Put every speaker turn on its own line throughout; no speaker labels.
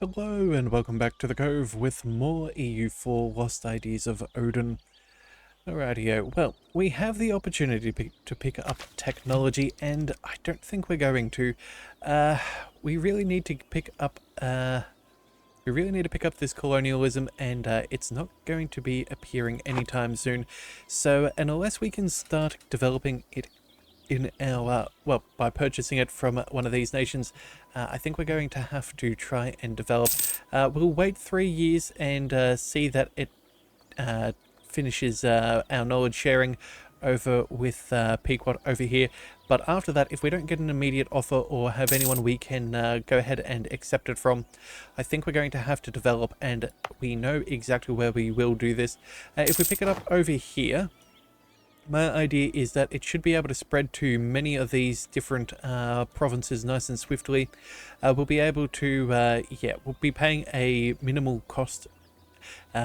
Hello and welcome back to the Cove with more EU4 Lost Ideas of Odin. Alrighty, well, we have the opportunity to pick up technology, and I don't think we're going to. We really need to pick up. This colonialism, and it's not going to be appearing anytime soon. So, unless we can start developing it in our, well, by purchasing it from one of these nations, I think we're going to have to try and develop. We'll wait 3 years and see that it finishes our knowledge sharing over with Pequot over here. But after that, if we don't get an immediate offer or have anyone we can go ahead and accept it from, I think we're going to have to develop, and we know exactly where we will do this. If we pick it up over here, my idea is that it should be able to spread to many of these different provinces nice and swiftly. We'll be able to, we'll be paying a minimal cost.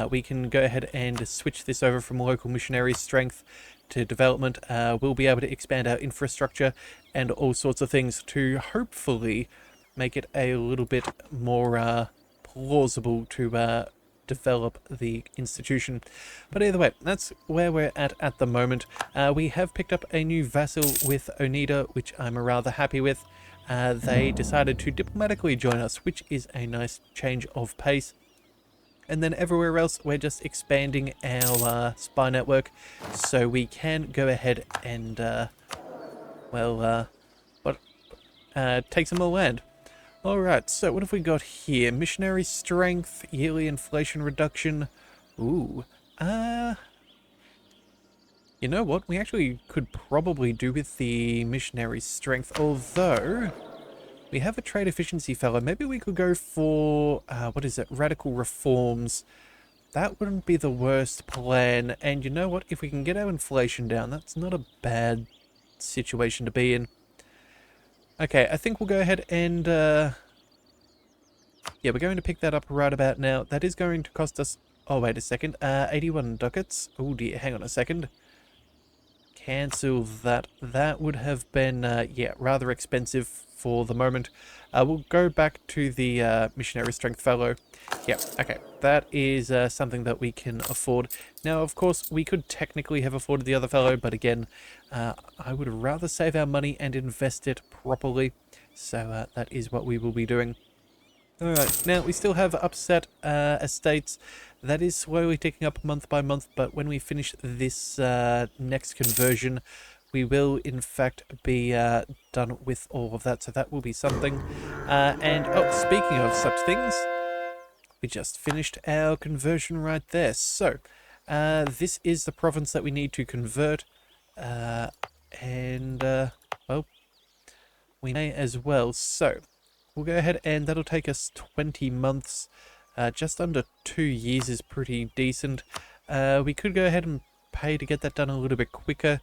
We can go ahead and switch this over from local missionary strength to development. We'll be able to expand our infrastructure and all sorts of things to hopefully make it a little bit more plausible to develop the institution. But either way, that's where we're at the moment. We have picked up a new vassal with Oneida, which I'm rather happy with. They decided to diplomatically join us, which is a nice change of pace. And then everywhere else, we're just expanding our spy network, so we can go ahead and, take some more land. Alright, so what have we got here? Missionary strength, yearly inflation reduction. Ooh, you know what? We actually could probably do with the missionary strength, although we have a trade efficiency fellow. Maybe we could go for, radical reforms. That wouldn't be the worst plan. And you know what? If we can get our inflation down, that's not a bad situation to be in. Okay, I think we'll go ahead and, we're going to pick that up right about now. That is going to cost us, oh, wait a second, 81 ducats. Oh dear, hang on a second. Cancel that. That would have been, rather expensive for the moment. We'll go back to the missionary strength fellow. Yeah, okay. That is something that we can afford. Now, of course, we could technically have afforded the other fellow, but again, I would rather save our money and invest it properly. So that is what we will be doing. Alright, now we still have upset estates. That is slowly ticking up month by month, but when we finish this next conversion, we will in fact be done with all of that, so that will be something. Speaking of such things, we just finished our conversion right there. So, this is the province that we need to convert, we may as well. So, we'll go ahead and that'll take us 20 months. Just under 2 years is pretty decent. We could go ahead and pay to get that done a little bit quicker,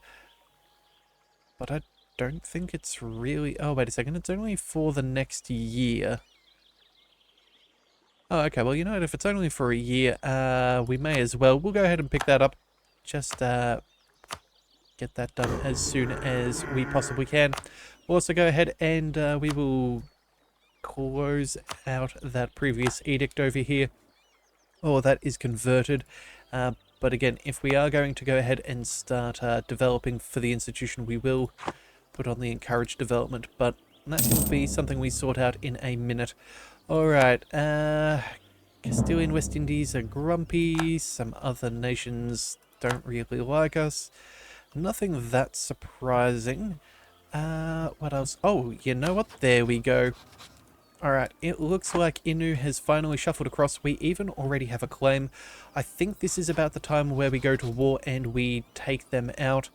but I don't think it's really... Oh, wait a second. It's only for the next year. Oh, okay. Well, you know what? If it's only for a year, we may as well. We'll go ahead and pick that up. Just get that done as soon as we possibly can. We'll also go ahead and we will close out that previous edict over here. Oh, that is converted. But again, if we are going to go ahead and start developing for the institution, we will put on the encouraged development, but that will be something we sort out in a minute. Alright, Castilian West Indies are grumpy, some other nations don't really like us. Nothing that surprising. What else? Oh, you know what? There we go. Alright, it looks like Inu has finally shuffled across. We even already have a claim. I think this is about the time where we go to war and we take them out.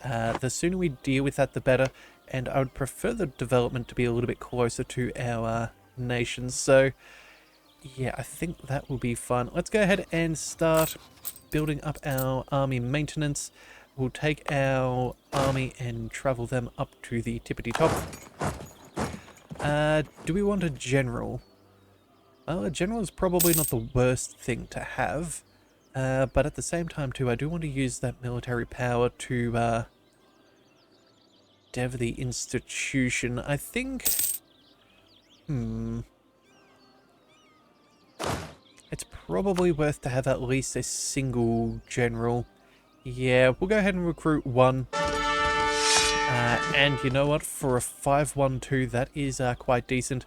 The sooner we deal with that, the better. And I would prefer the development to be a little bit closer to our nations. So, yeah, I think that will be fun. Let's go ahead and start building up our army maintenance. We'll take our army and travel them up to the tippity top. Do we want a general? Well, a general is probably not the worst thing to have. But at the same time, too, I do want to use that military power to dev the institution. I think... probably worth to have at least a single general. Yeah, we'll go ahead and recruit one. And you know what? For a 512, that is quite decent.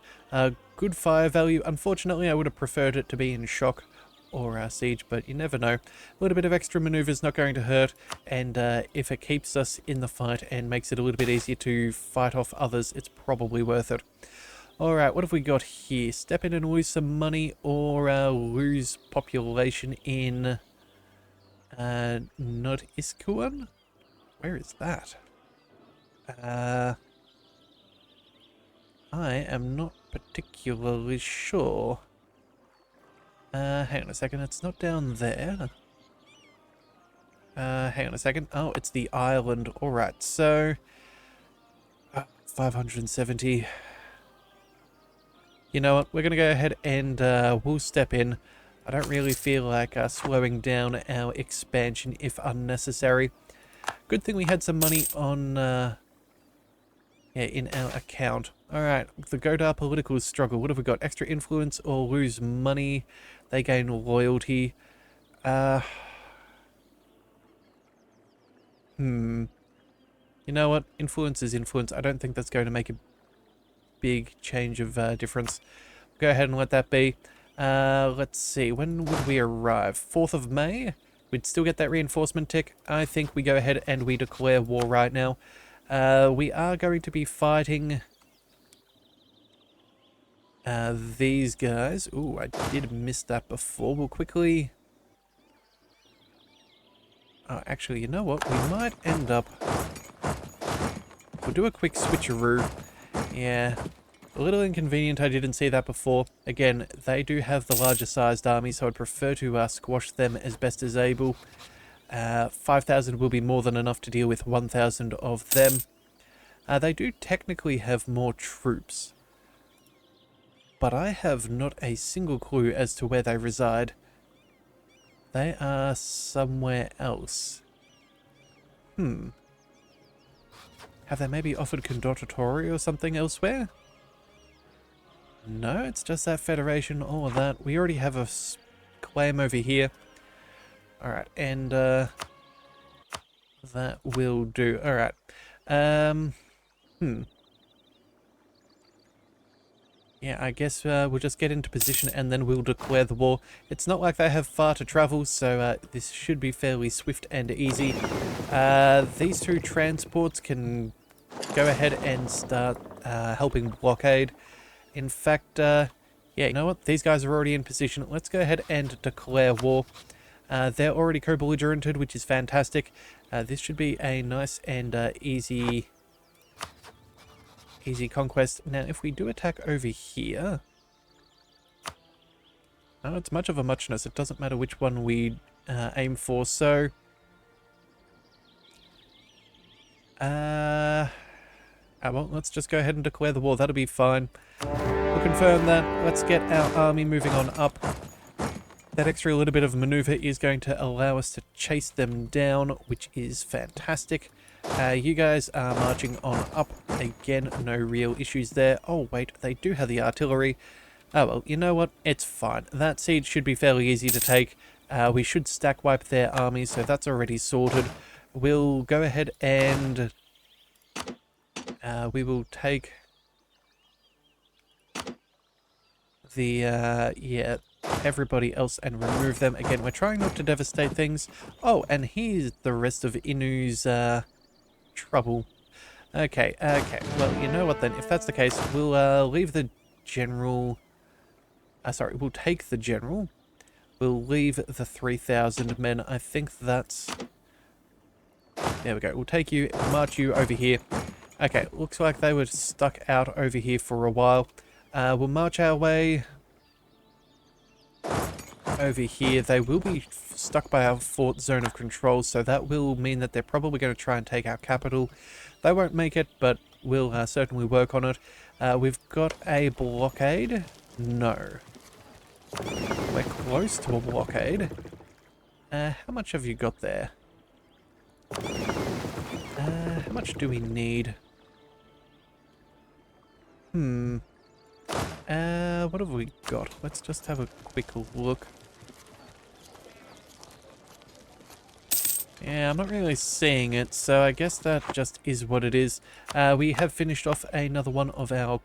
Good fire value. Unfortunately, I would have preferred it to be in shock or siege, but you never know. A little bit of extra maneuver is not going to hurt, and if it keeps us in the fight and makes it a little bit easier to fight off others, it's probably worth it. Alright, what have we got here? Step in and lose some money, or lose population in not Iskuan? Where is that? I am not particularly sure. Hang on a second, it's not down there. Hang on a second. Oh, it's the island. Alright, so 570. You know what, we're going to go ahead and we'll step in. I don't really feel like slowing down our expansion if unnecessary. Good thing we had some money on, in our account. Alright, the Godar political struggle. What have we got? Extra influence or lose money? They gain loyalty. You know what? Influence is influence. I don't think that's going to make a big change of difference. Go ahead and let that be. Let's see. When would we arrive? 4th of May? We'd still get that reinforcement tick. I think we go ahead and we declare war right now. We are going to be fighting these guys. Ooh, I did miss that before. We'll quickly... Oh, actually, you know what? We might end up... We'll do a quick switcheroo. Yeah. A little inconvenient, I didn't see that before. Again, they do have the larger sized army, so I'd prefer to squash them as best as able. 5,000 will be more than enough to deal with 1,000 of them. They do technically have more troops, but I have not a single clue as to where they reside. They are somewhere else. Have they maybe offered Condottitori or something elsewhere? No, it's just that Federation, all of that. We already have a claim over here. Alright, and that will do. Alright. Yeah, I guess we'll just get into position and then we'll declare the war. It's not like they have far to travel, so this should be fairly swift and easy. These two transports can go ahead and start helping blockade. In fact, yeah, you know what? These guys are already in position. Let's go ahead and declare war. They're already co-belligerented, which is fantastic. This should be a nice and easy conquest. Now, if we do attack over here... No, it's much of a muchness. It doesn't matter which one we aim for, so... well, let's just go ahead and declare the war. That'll be fine. We'll confirm that. Let's get our army moving on up. That extra little bit of maneuver is going to allow us to chase them down, which is fantastic. You guys are marching on up. Again, no real issues there. Oh, wait, they do have the artillery. Oh, well, you know what? It's fine. That siege should be fairly easy to take. We should stack wipe their armies, so that's already sorted. We'll go ahead and... we will take... the, yeah... everybody else and remove them. Again, we're trying not to devastate things. Oh, and here's the rest of Inu's trouble. Okay. Well, you know what then? If that's the case, we'll leave the general... sorry, we'll take the general. We'll leave the 3,000 men. I think that's... There we go. We'll take you, march you over here. Okay, looks like they were stuck out over here for a while. We'll march our way... over here. They will be stuck by our fort zone of control, so that will mean that they're probably going to try and take our capital. They won't make it, but we'll certainly work on it. We've got a blockade. No. We're close to a blockade. How much have you got there? How much do we need? What have we got? Let's just have a quick look. Yeah, I'm not really seeing it, so I guess that just is what it is. We have finished off another one of our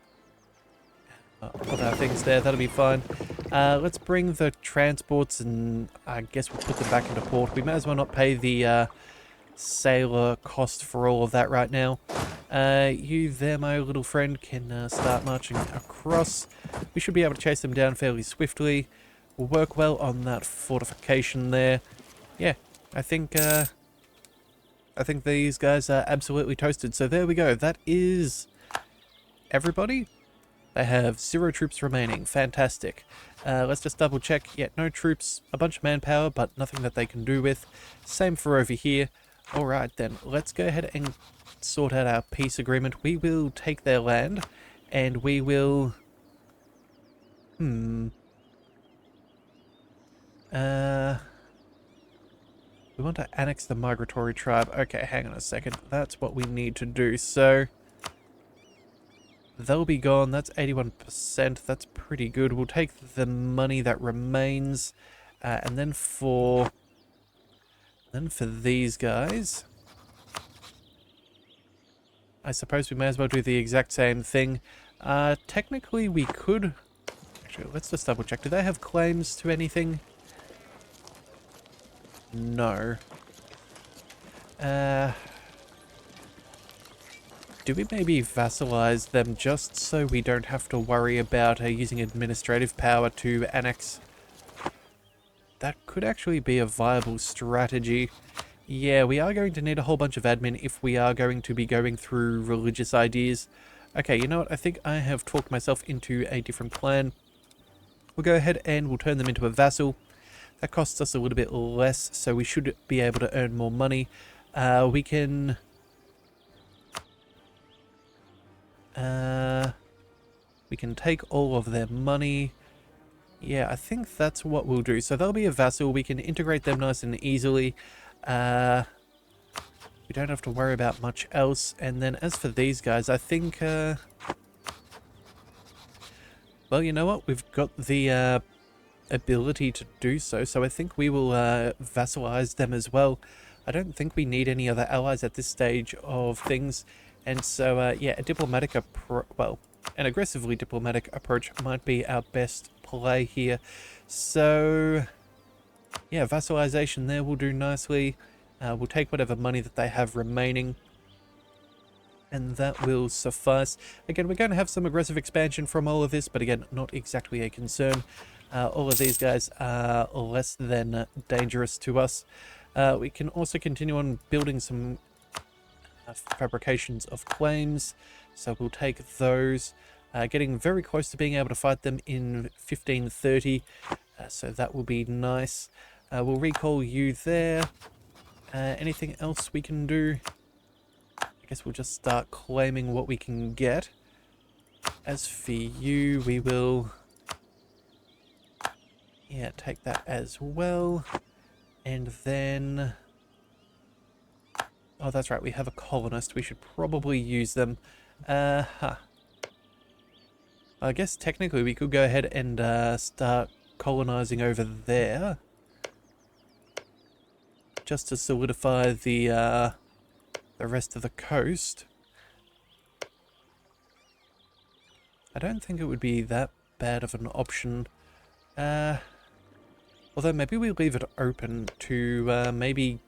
things there. That'll be fine. Let's bring the transports, and I guess we'll put them back into port. We may as well not pay the sailor cost for all of that right now. You there, my little friend, can start marching across. We should be able to chase them down fairly swiftly. We'll work well on that fortification there. Yeah, I think these guys are absolutely toasted. So there we go. That is everybody. They have 0 troops remaining. Fantastic. Let's just double check. Yeah, no troops. A bunch of manpower, but nothing that they can do with. Same for over here. Alright then, let's go ahead and sort out our peace agreement. We will take their land, and we will... We want to annex the migratory tribe. Okay, hang on a second. That's what we need to do. So... they'll be gone. That's 81%. That's pretty good. We'll take the money that remains. And then for these guys, I suppose we may as well do the exact same thing. Technically we could... Actually, let's just double check. Do they have claims to anything? No. Do we maybe vassalize them just so we don't have to worry about using administrative power to annex? That could actually be a viable strategy. Yeah, we are going to need a whole bunch of admin if we are going to be going through religious ideas. Okay, you know what? I think I have talked myself into a different plan. We'll go ahead and we'll turn them into a vassal. That costs us a little bit less, so we should be able to earn more money. We can take all of their money. Yeah, I think that's what we'll do. So they'll be a vassal. We can integrate them nice and easily. We don't have to worry about much else. And then as for these guys, I think... well, you know what? We've got the ability to do so. So I think we will vassalize them as well. I don't think we need any other allies at this stage of things. And so, yeah, a diplomatic an aggressively diplomatic approach might be our best play here. So, yeah, vassalization there will do nicely. We'll take whatever money that they have remaining, and that will suffice. Again, we're going to have some aggressive expansion from all of this, but again, not exactly a concern. All of these guys are less than dangerous to us. We can also continue on building some fabrications of claims, so we'll take those. Getting very close to being able to fight them in 1530, so that will be nice. We'll recall you there. Anything else we can do? I guess we'll just start claiming what we can get. As for you, we will... yeah, take that as well. And then... oh, that's right, we have a colonist. We should probably use them. I guess technically we could go ahead and start colonizing over there. Just to solidify the rest of the coast. I don't think it would be that bad of an option. Although maybe we leave it open to maybe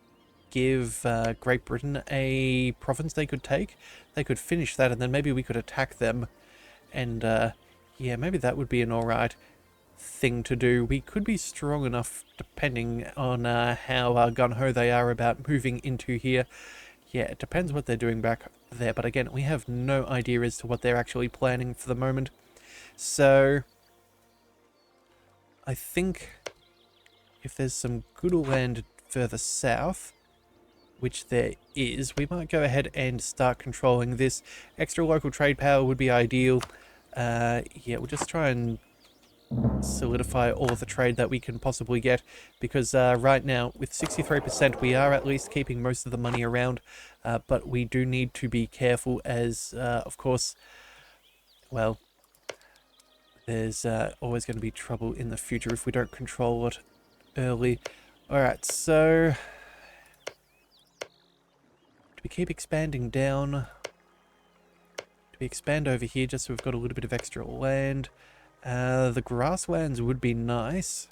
give Great Britain a province they could take. They could finish that and then maybe we could attack them. And yeah, maybe that would be an alright thing to do. We could be strong enough, depending on how gung-ho they are about moving into here. Yeah, it depends what they're doing back there. But again, we have no idea as to what they're actually planning for the moment. So, I think if there's some good land further south, which there is, we might go ahead and start controlling this. Extra local trade power would be ideal. Yeah, we'll just try and solidify all of the trade that we can possibly get, because right now with 63% we are at least keeping most of the money around, but we do need to be careful as of course, well, there's always going to be trouble in the future if we don't control it early. Alright, so we keep expanding down? Do we expand over here just so we've got a little bit of extra land? The grasslands would be nice.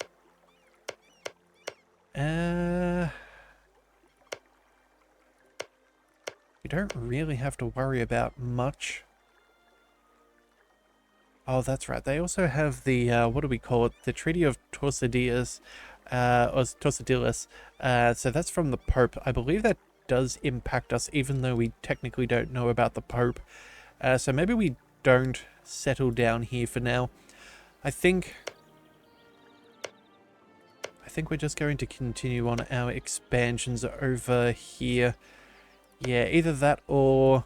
We don't really have to worry about much. Oh, that's right. They also have the, what do we call it? The Treaty of Tordesillas, or Tordesillas. So that's from the Pope. I believe that does impact us, even though we technically don't know about the Pope. So maybe we don't settle down here for now. I think we're just going to continue on our expansions over here. Yeah, either that or...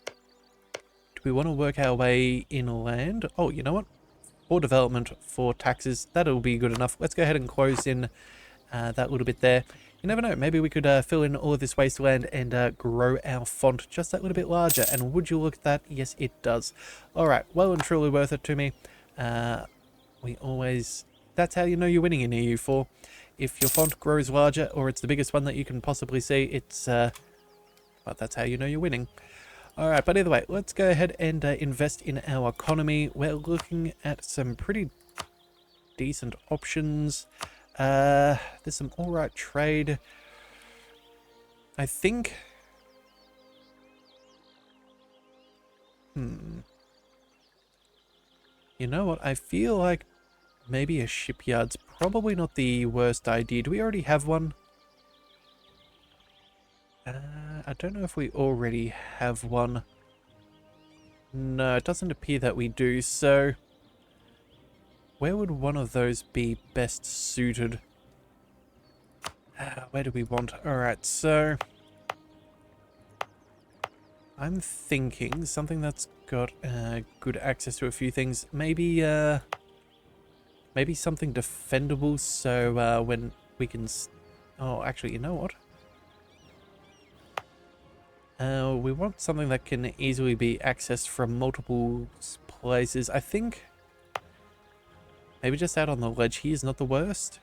do we want to work our way inland? Oh, you know what? For development, for taxes, that'll be good enough. Let's go ahead and close in that little bit there. You never know, maybe we could fill in all of this wasteland and grow our font just that little bit larger. And would you look at that? Yes, it does. Alright, well and truly worth it to me. We always... that's how you know you're winning in EU4. If your font grows larger, or it's the biggest one that you can possibly see, it's... well, that's how you know you're winning. Alright, but either way, let's go ahead and invest in our economy. We're looking at some pretty decent options. There's some alright trade. I think... you know what? I feel like maybe a shipyard's probably not the worst idea. Do we already have one? I don't know if we already have one. No, it doesn't appear that we do, so... where would one of those be best suited? Where do we want? Alright, so... I'm thinking something that's got good access to a few things. Maybe, maybe something defendable, so when we can... oh, actually, you know what? We want something that can easily be accessed from multiple places. I think maybe just out on the ledge here is not the worst.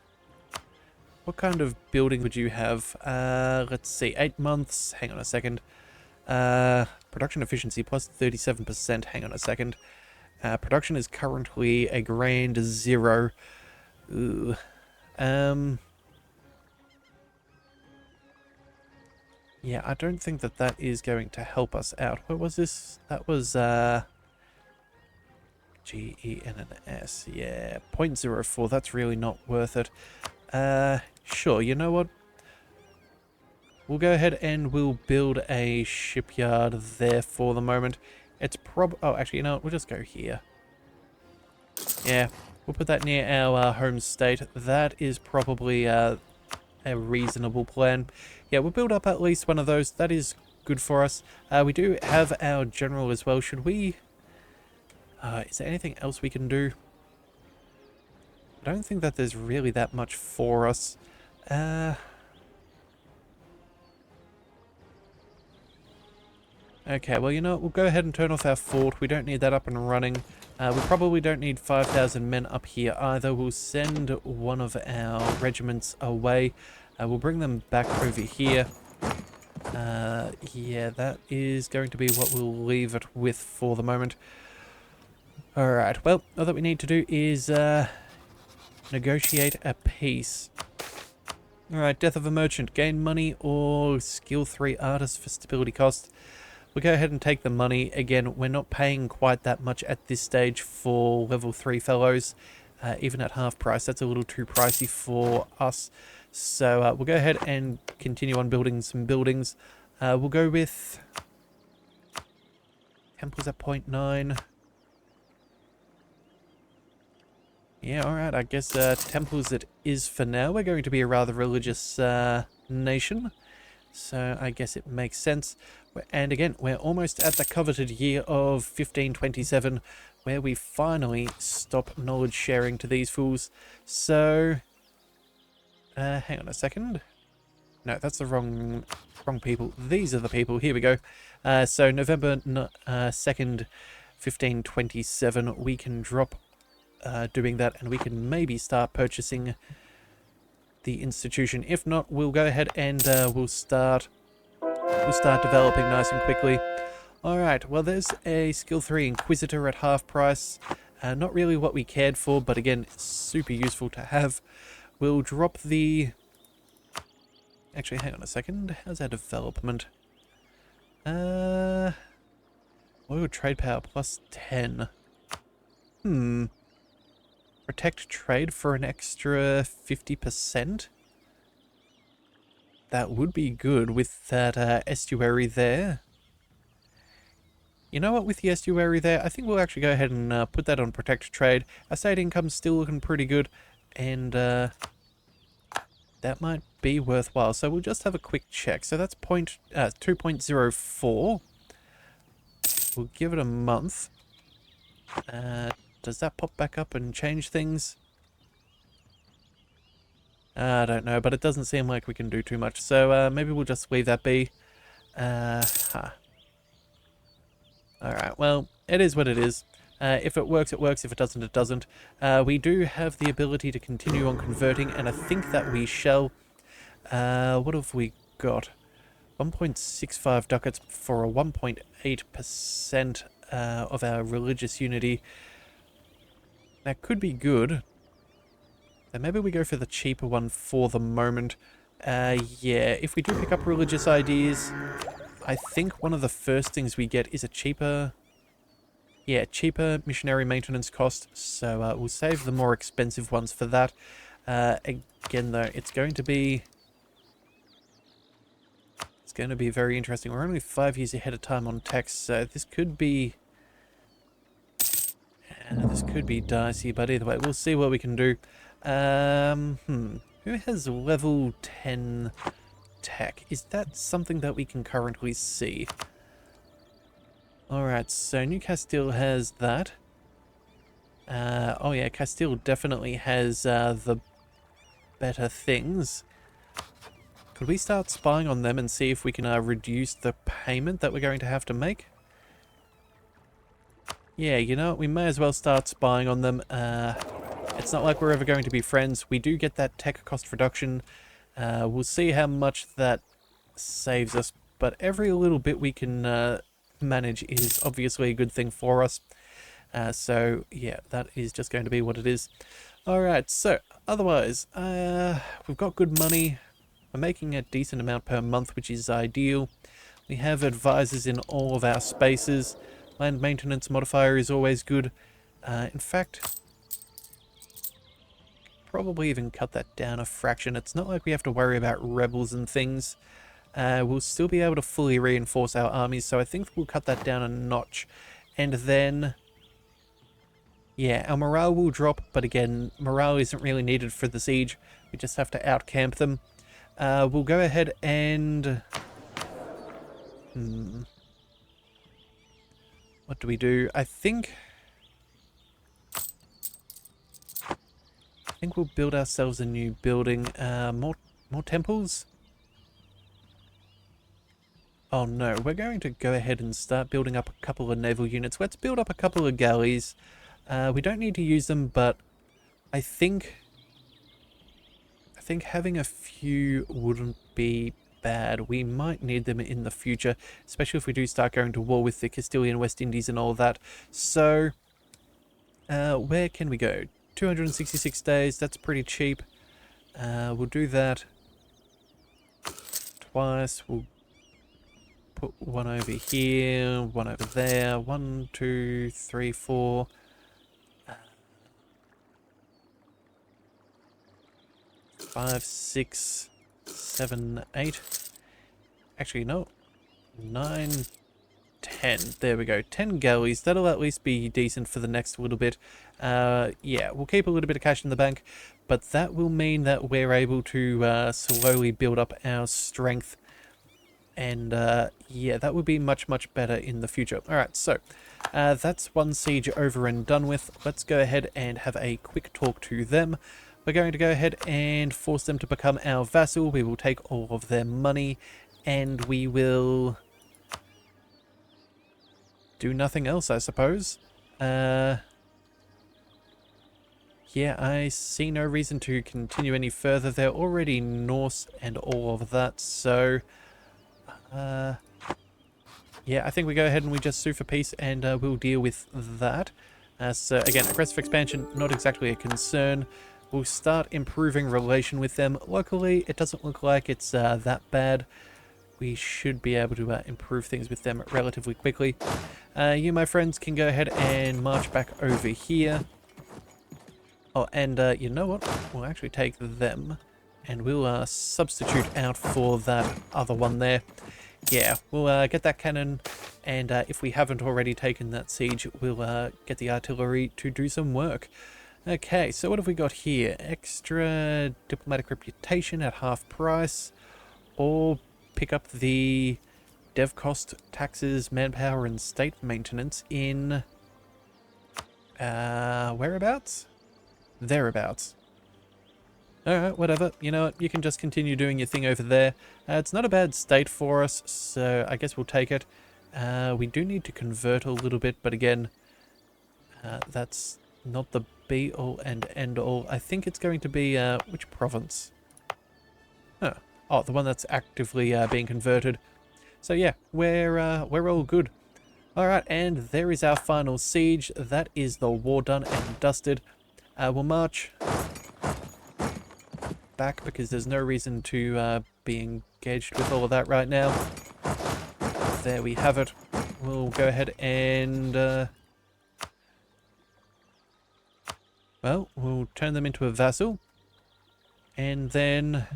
What kind of building would you have? Let's see, 8 months. Hang on a second. Production efficiency plus 37%. Hang on a second. Production is currently a grand 0. Ooh. Yeah, I don't think that that is going to help us out. What was this? That was, G-E-N-N-S. Yeah, 0.04. That's really not worth it. Sure, you know what? We'll go ahead and we'll build a shipyard there for the moment. It's oh, actually, you know what? We'll just go here. Yeah, we'll put that near our home state. That is probably, a reasonable plan. Yeah, we'll build up at least one of those. That is good for us. We do have our general as well. Should we... is there anything else we can do? I don't think that there's really that much for us. Okay, well, you know what? We'll go ahead and turn off our fort. We don't need that up and running. We probably don't need 5,000 men up here either. We'll send one of our regiments away. We'll bring them back over here. Yeah, that is going to be what we'll leave it with for the moment. Alright, well, all that we need to do is negotiate a peace. Alright, death of a merchant. Gain money or skill 3 artist for stability cost. We'll go ahead and take the money. Again, we're not paying quite that much at this stage for level 3 fellows. Even at half price, that's a little too pricey for us. So we'll go ahead and continue on building some buildings. We'll go with... temples at 0.9. Yeah, alright, I guess temples it is for now. We're going to be a rather religious nation. So I guess it makes sense. And again, we're almost at the coveted year of 1527, where we finally stop knowledge sharing to these fools. So, hang on a second. No, that's the wrong people. These are the people. Here we go. So November 2nd, 1527, we can drop doing that, and we can maybe start purchasing the institution. If not, we'll go ahead and we'll start we'll start developing nice and quickly. Alright, well there's a skill 3 Inquisitor at half price. Not really what we cared for, but again, super useful to have. We'll drop the... Actually, hang on a second. How's our development? Oil trade power plus 10. Protect trade for an extra 50%? That would be good with that estuary there. You know what, with the estuary there, I think we'll actually go ahead and put that on protect trade. Our state income's still looking pretty good, and that might be worthwhile. So we'll just have a quick check. So that's 2.04. We'll give it a month. Does that pop back up and change things? I don't know, but it doesn't seem like we can do too much. So maybe we'll just leave that be. Alright, well, it is what it is. If it works, it works. If it doesn't, it doesn't. We do have the ability to continue on converting, and I think that we shall. What have we got? 1.65 ducats for a 1.8% of our religious unity. That could be good. Then maybe we go for the cheaper one for the moment. Yeah, if we do pick up religious ideas, I think one of the first things we get is a cheaper... Yeah, cheaper missionary maintenance cost. So we'll save the more expensive ones for that. Again, though, it's going to be very interesting. We're only 5 years ahead of time on tax, so this could be... this could be dicey, but either way, we'll see what we can do. Who has level 10 tech? Is that something that we can currently see? Alright, so New Castile has that. Oh yeah, Castile definitely has the better things. Could we start spying on them and see if we can reduce the payment that we're going to have to make? Yeah, you know, we may as well start spying on them. It's not like we're ever going to be friends. We do get that tech cost reduction. We'll see how much that saves us, but every little bit we can manage is obviously a good thing for us. So, yeah, that is just going to be what it is. Alright, so, otherwise, we've got good money. We're making a decent amount per month, which is ideal. We have advisors in all of our spaces. Land maintenance modifier is always good. In fact, probably even cut that down a fraction. It's not like we have to worry about rebels and things. We'll still be able to fully reinforce our armies, so I think we'll cut that down a notch. And then, yeah, our morale will drop, but again, morale isn't really needed for the siege. We just have to outcamp them. We'll go ahead and... What do we do? I think we'll build ourselves a new building. More temples? Oh no, we're going to go ahead and start building up a couple of naval units. Let's build up a couple of galleys. We don't need to use them, but I think having a few wouldn't be bad. We might need them in the future, especially if we do start going to war with the Castilian West Indies and all that. So, where can we go? 266 days, that's pretty cheap. We'll do that twice. We'll put one over here, one over there. 1, 2, 3, 4. 5, 6, 7, 8. Actually, no. 9, 10. There we go. 10 galleys. That'll at least be decent for the next little bit. Yeah, we'll keep a little bit of cash in the bank, but that will mean that we're able to slowly build up our strength. And yeah, that would be much, much better in the future. Alright, so that's one siege over and done with. Let's go ahead and have a quick talk to them. We're going to go ahead and force them to become our vassal. We will take all of their money, and we will do nothing else, I suppose. Yeah, I see no reason to continue any further. They're already Norse and all of that, so Yeah, I think we go ahead and we just sue for peace, and we'll deal with that. So again, aggressive expansion, not exactly a concern. We'll start improving relation with them. Locally, it doesn't look like it's that bad. We should be able to improve things with them relatively quickly. You, my friends, can go ahead and march back over here. Oh, and you know what? We'll actually take them, and we'll substitute out for that other one there. Yeah, we'll get that cannon, and if we haven't already taken that siege, we'll get the artillery to do some work. Okay, so what have we got here? Extra diplomatic reputation at half price, or pick up the dev cost, taxes, manpower, and state maintenance in... whereabouts? Thereabouts. Alright, whatever. You know what? You can just continue doing your thing over there. It's not a bad state for us, so I guess we'll take it. We do need to convert a little bit, but again, that's not the be-all and end-all. I think it's going to be, which province? Huh. Oh, the one that's actively being converted. So yeah, we're all good. Alright, and there is our final siege. That is the war done and dusted. We'll march back because there's no reason to be engaged with all of that right now. There we have it. We'll go ahead and well, we'll turn them into a vassal, and then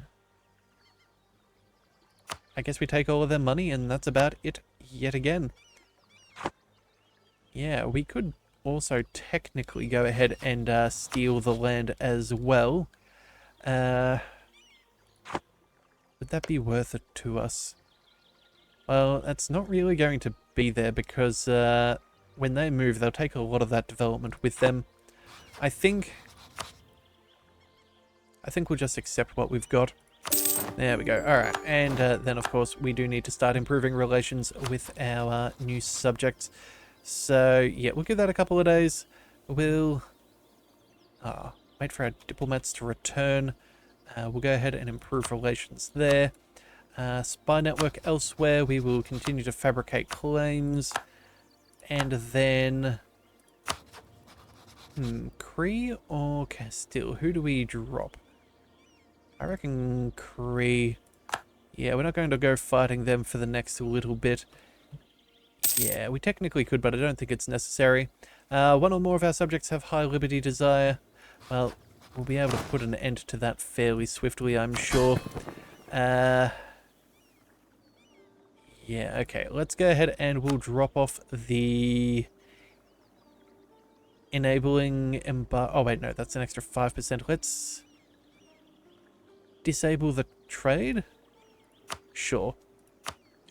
I guess we take all of their money, and that's about it yet again. Yeah, we could also technically go ahead and steal the land as well. Would that be worth it to us? Well, that's not really going to be there because when they move, they'll take a lot of that development with them. I think we'll just accept what we've got. There we go. Alright, and then of course we do need to start improving relations with our new subjects. So yeah, we'll give that a couple of days. We'll wait for our diplomats to return. We'll go ahead and improve relations there. Spy network elsewhere, we will continue to fabricate claims. And then... Cree or Castile? Who do we drop? I reckon Cree. Yeah, we're not going to go fighting them for the next little bit. Yeah, we technically could, but I don't think it's necessary. One or more of our subjects have high liberty desire. Well, we'll be able to put an end to that fairly swiftly, I'm sure. Yeah, okay. Let's go ahead and we'll drop off the enabling oh wait, no, that's an extra 5%. Let's disable the trade. Sure.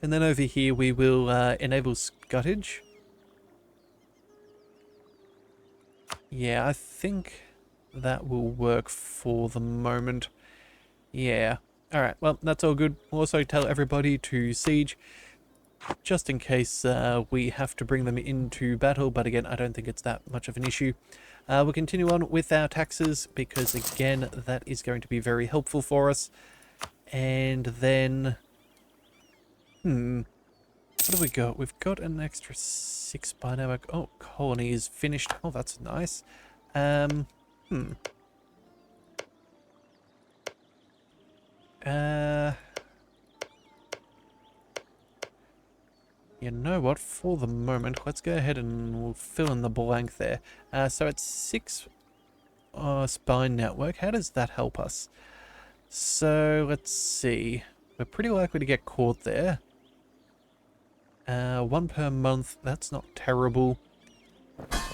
And then over here we will enable scuttage. Yeah, I think that will work for the moment. Yeah. Alright, well, that's all good. We'll also tell everybody to siege, just in case we have to bring them into battle, but again, I don't think it's that much of an issue. We'll continue on with our taxes, because again, that is going to be very helpful for us. And then... what have we got? We've got an extra 6 by now. Oh, colony is finished. Oh, that's nice. You know what? For the moment, let's go ahead and we'll fill in the blank there. So it's 6 spine network. How does that help us? So let's see. We're pretty likely to get caught there. 1 per month. That's not terrible.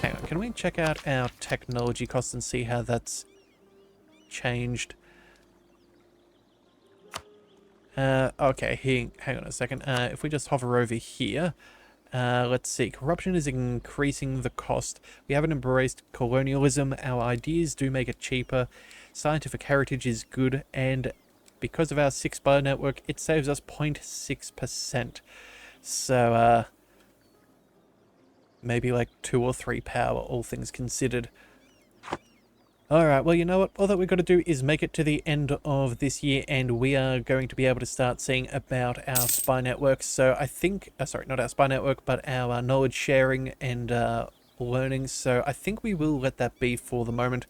Hang on. Can we check out our technology costs and see how that's changed? Okay, hang on a second. If we just hover over here, let's see. Corruption is increasing the cost. We haven't embraced colonialism. Our ideas do make it cheaper. Scientific heritage is good, and because of our 6-bar network, it saves us 0.6%. So, maybe like 2 or 3 power, all things considered. Alright, well, you know what? All that we've got to do is make it to the end of this year, and we are going to be able to start seeing about our spy network. So I think, sorry, not our spy network, but our knowledge sharing and learning. So I think we will let that be for the moment.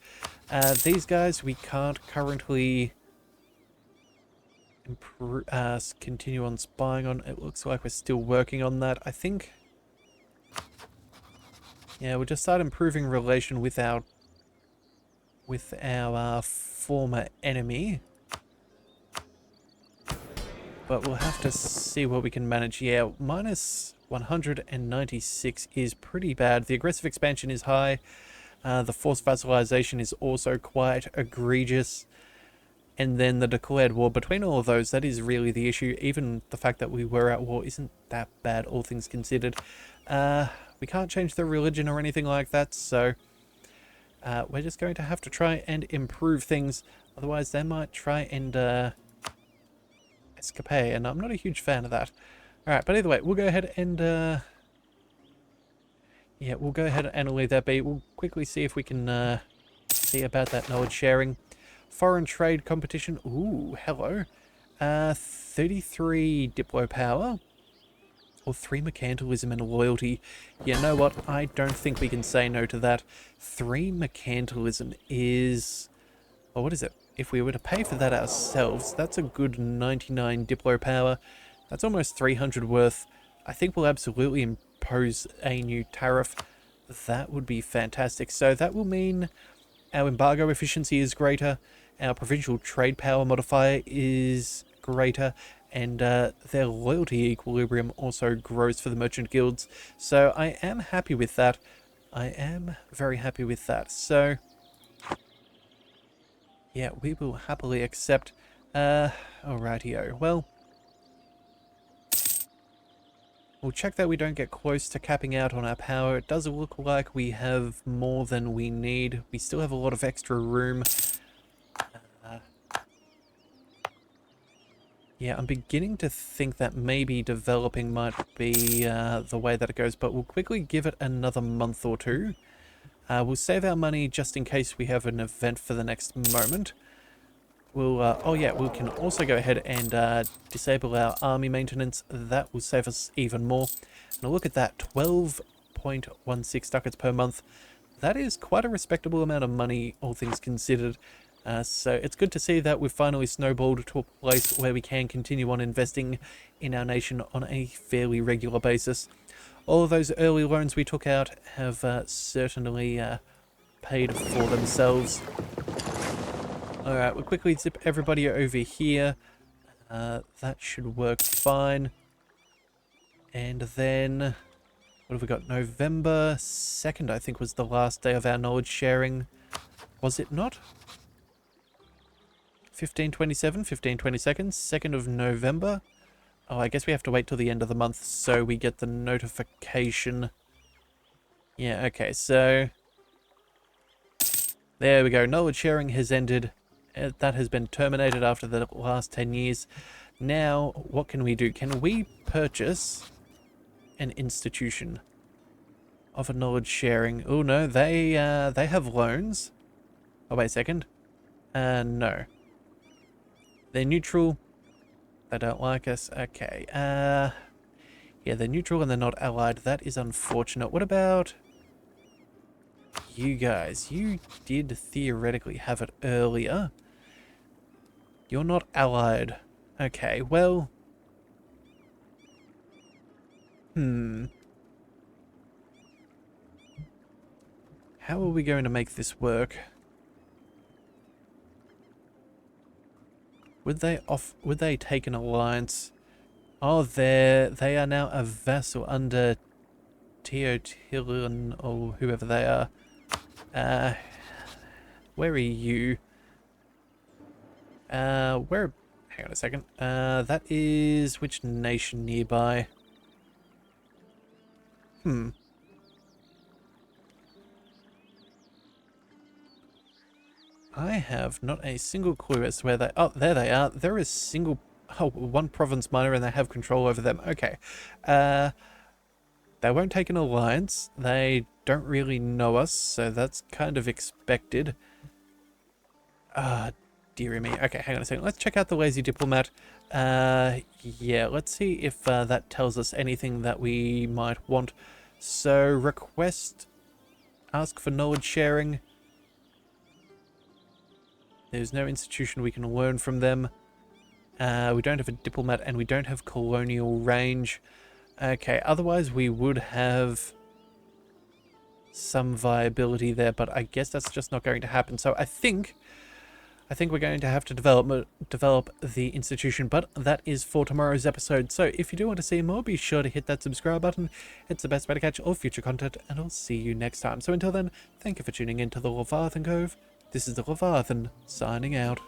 These guys, we can't currently continue on spying on. It looks like we're still working on that. I think, yeah, we'll just start improving relation with our former enemy, but we'll have to see what we can manage. Yeah, minus 196 is pretty bad. The aggressive expansion is high. The forced vassalization is also quite egregious. And then the declared war. Between all of those, that is really the issue. Even the fact that we were at war isn't that bad, all things considered. We can't change the religion or anything like that, so we're just going to have to try and improve things. Otherwise, they might try and escape, and I'm not a huge fan of that. Alright, but either way, we'll go ahead and yeah, we'll go ahead and leave that be. We'll quickly see if we can see about that knowledge sharing. Foreign trade competition. Ooh, hello. 33 Diplo power. Or 3 mercantilism and loyalty. You know what? I don't think we can say no to that. 3 mercantilism is... well, what is it? If we were to pay for that ourselves, that's a good 99 Diplo power. That's almost 300 worth. I think we'll absolutely impose a new tariff. That would be fantastic. So that will mean our embargo efficiency is greater, our provincial trade power modifier is greater, and their loyalty equilibrium also grows for the merchant guilds. So I am happy with that. I am very happy with that. So yeah, we will happily accept. Alrightio. Well, we'll check that we don't get close to capping out on our power. It does look like we have more than we need. We still have a lot of extra room. Yeah, I'm beginning to think that maybe developing might be the way that it goes, but we'll quickly give it another month or two. We'll save our money just in case we have an event for the next moment. We'll, oh yeah, we can also go ahead and disable our army maintenance. That will save us even more. And look at that, 12.16 ducats per month. That is quite a respectable amount of money, all things considered. So it's good to see that we've finally snowballed to a place where we can continue on investing in our nation on a fairly regular basis. All of those early loans we took out have certainly paid for themselves. Alright, we'll quickly zip everybody over here. That should work fine. And then, what have we got? November 2nd, I think, was the last day of our knowledge sharing. Was it not? 1527, 1522nd, 2nd of November. Oh, I guess we have to wait till the end of the month so we get the notification. Yeah, okay, so there we go. Knowledge sharing has ended. That has been terminated after the last 10 years. Now, what can we do? Can we purchase an institution of a knowledge sharing? Oh, no, they have loans. Oh, wait a second. No. They're neutral. They don't like us. Okay. Yeah, they're neutral and they're not allied. That is unfortunate. What about you guys? You did theoretically have it earlier. You're not allied. Okay, well... How are we going to make this work? Would they take an alliance? Oh, they are now a vassal under Teotihuacan or whoever they are. Where are you? Where? Hang on a second. That is which nation nearby? I have not a single clue as to where they... Oh, there they are. There is single... Oh, one province minor and they have control over them. Okay. They won't take an alliance. They don't really know us, so that's kind of expected. Dearie me. Okay, hang on a second. Let's check out the lazy diplomat. Yeah, let's see if that tells us anything that we might want. So, request, ask for knowledge sharing. There's no institution we can learn from them. We don't have a diplomat and we don't have colonial range. Okay, otherwise we would have some viability there, but I guess that's just not going to happen. So I think we're going to have to develop the institution, but that is for tomorrow's episode. So if you do want to see more, be sure to hit that subscribe button. It's the best way to catch all future content, and I'll see you next time. So until then, thank you for tuning in to the Leviathan Cove. This is the Leviathan, signing out.